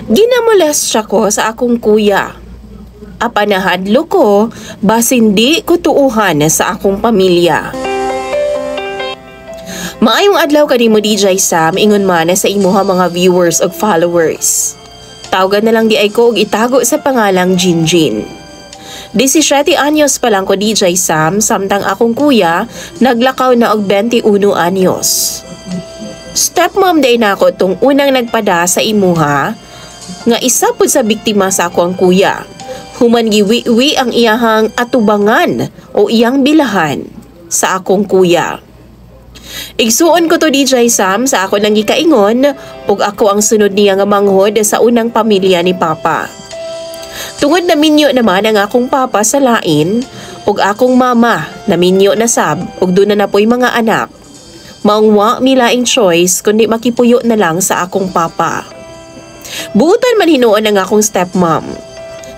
Ginamoles siya ko sa akong kuya. Apanahadlo ko, basin di ko tuuhan sa akong pamilya. Maayong adlaw kanimo DJ Sam, ingon man sa imuha mga viewers o followers. Tawagan na lang di ay ko og itago sa pangalang Jinjin. 17 anyos pa lang ko DJ Sam, samtang akong kuya naglakaw na og 21 anyos. Stepmom day na ako tong unang nagpada sa imuha, nga isa pud sa biktima sa ako ang kuya. Human giwi-wi ang iyahang atubangan o iyang bilahan sa akong kuya. Igsuon ko to DJ Sam sa ako nang gikaingon ug ako ang sunod niya nga manghod sa unang pamilya ni Papa. Tungod na minyo naman ang akong papa sa lain ug akong mama na minyo na sab ug doon na napoy mga anak. Maong wa milaing choice kundi makipuyo na lang sa akong papa. Buutan man hinuon ang akong stepmom.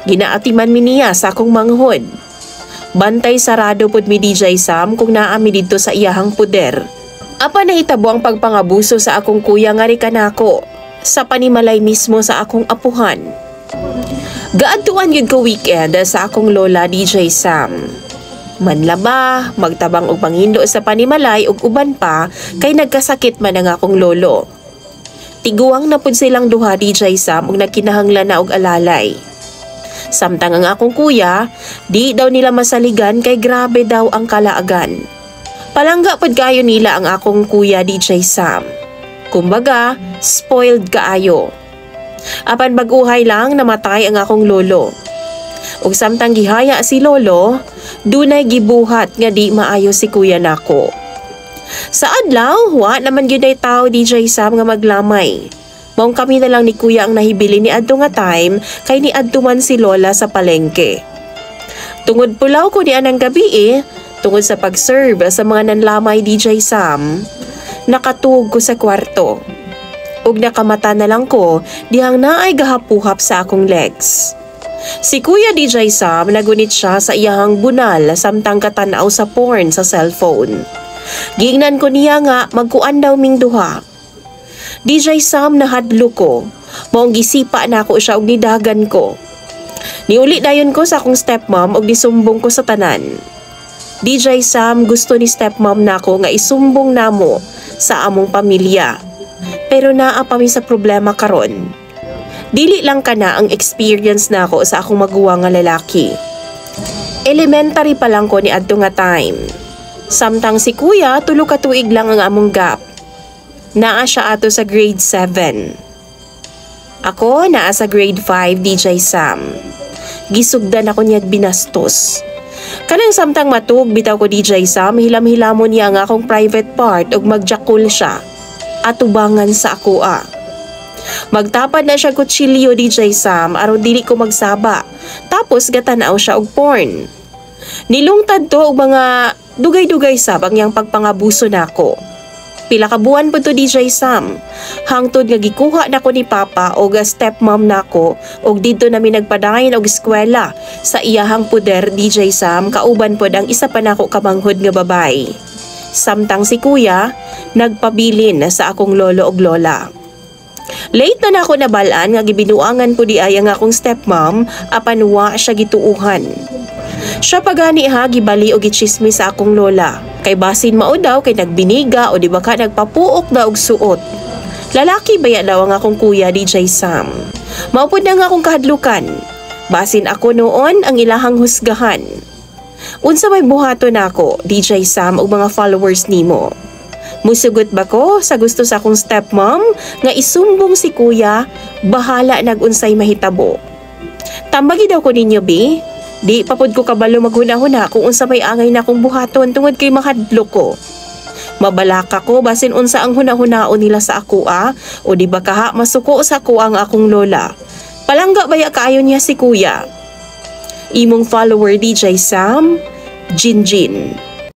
Ginaatiman mi niya sa akong manghod. Bantay sarado pud mi DJ Sam kung naami didto sa iyahang puder. Apa nahitabo ang pagpangabuso sa akong kuya nga ri kanako sa panimalay mismo sa akong apuhan. Gaadtuan gyud ko weekend sa akong lola DJ Sam. Manlaba, magtabang og panghindo sa panimalay ug uban pa kay nagkasakit man ang akong lolo. Tiguang na pud silang duha DJ Sam ug nagkinahanglan na og alalay. Samtang ang akong kuya, di daw nila masaligan kay grabe daw ang kalaagan. Palangga pud kayo nila ang akong kuya DJ Sam. Kumbaga, spoiled kaayo. Apan baguhay lang namatay ang akong lolo. Ug samtang gihaya si lolo, dunay gibuhat nga di maayo si kuya nako. Sa adlaw, wa naman gyud ay tao DJ Sam nga maglamay. Maong kami na lang ni kuya ang nahibili ni adto nga time kay ni adto man si lola sa palengke. Tungod pulaw ko ni anang gabi tungod sa pag-serve sa mga nanlamay DJ Sam, nakatug ko sa kwarto. Ug nakamata na lang ko dihang naay gahapuhap sa akong legs. Si Kuya DJ Sam nagunit siya sa iyahang bunal samtang katanaw sa porn sa cellphone. Giingnan ko niya nga magkuan daw ming duha. DJ Sam nahadlo ko, maong gisipa na ako siya og nidagan ko. Niuli dayon ko sa akong stepmom og disumbong ko sa tanan. DJ Sam gusto ni stepmom nako nga isumbong namo sa among pamilya. Pero naa pa mi sa problema karon. Dili lang kana ang experience nako sa akong maguwang nga lalaki. Elementary pa lang ko ni adto nga time. Samtang si kuya tulo ka tuig lang ang among gap. Naa siya ato sa grade 7. Ako naa sa grade 5 DJ Sam. Gisugdan ako niyag binastos. Kanang samtang matug bitaw ko DJ Sam, hilam-hilamon niya nga akong private part ug magjakul siya. Atubangan sa akoa. Magtapad na siya kutsilyo DJ Sam aron dili ko magsaba. Tapos gatanaw siya og porn. Nilungtad to og mga dugay-dugay sab ang yang pagpangabuso nako. Pila ka buwan po to DJ Sam. Hangtod nga gikuha nako ni Papa o stepmom nako og dito nami nagpadayon og eskwela sa iyahang puder DJ Sam kauban pod ang isa pa nako kamanghod nga babay. Samtang si kuya nagpabilin sa akong lolo og lola. Late na nako nabalaan nga gibinuangan po di ay ang akong stepmom apan wa siya gituuhan. Siya pagani gibali o gichismis sa akong lola. Kay basin mao daw kay nagbiniga o di ba ka nagpapuok daw og suot. Lalaki baya daw ang akong kuya DJ Sam. Maupod na nga akong kahadlukan. Basin ako noon ang ilahang husgahan. Unsa may buhaton nako DJ Sam ug mga followers nimo. Musugot ba ko sa gusto sa akong stepmom nga isumbong si kuya, bahala nag-unsay mahitabo. Tambagi daw ko ninyo bi. Di papod ko kabalo maghuna-huna kung unsa may angay na akong buhaton tungod kay mahadlo ko. Mabalaka ko basin unsa ang huna-hunaon nila sa ako o di ba kaha masuko sa ako ang akong lola. Palangga baya kaayo niya si kuya. Imong follower DJ Sam, Jinjin.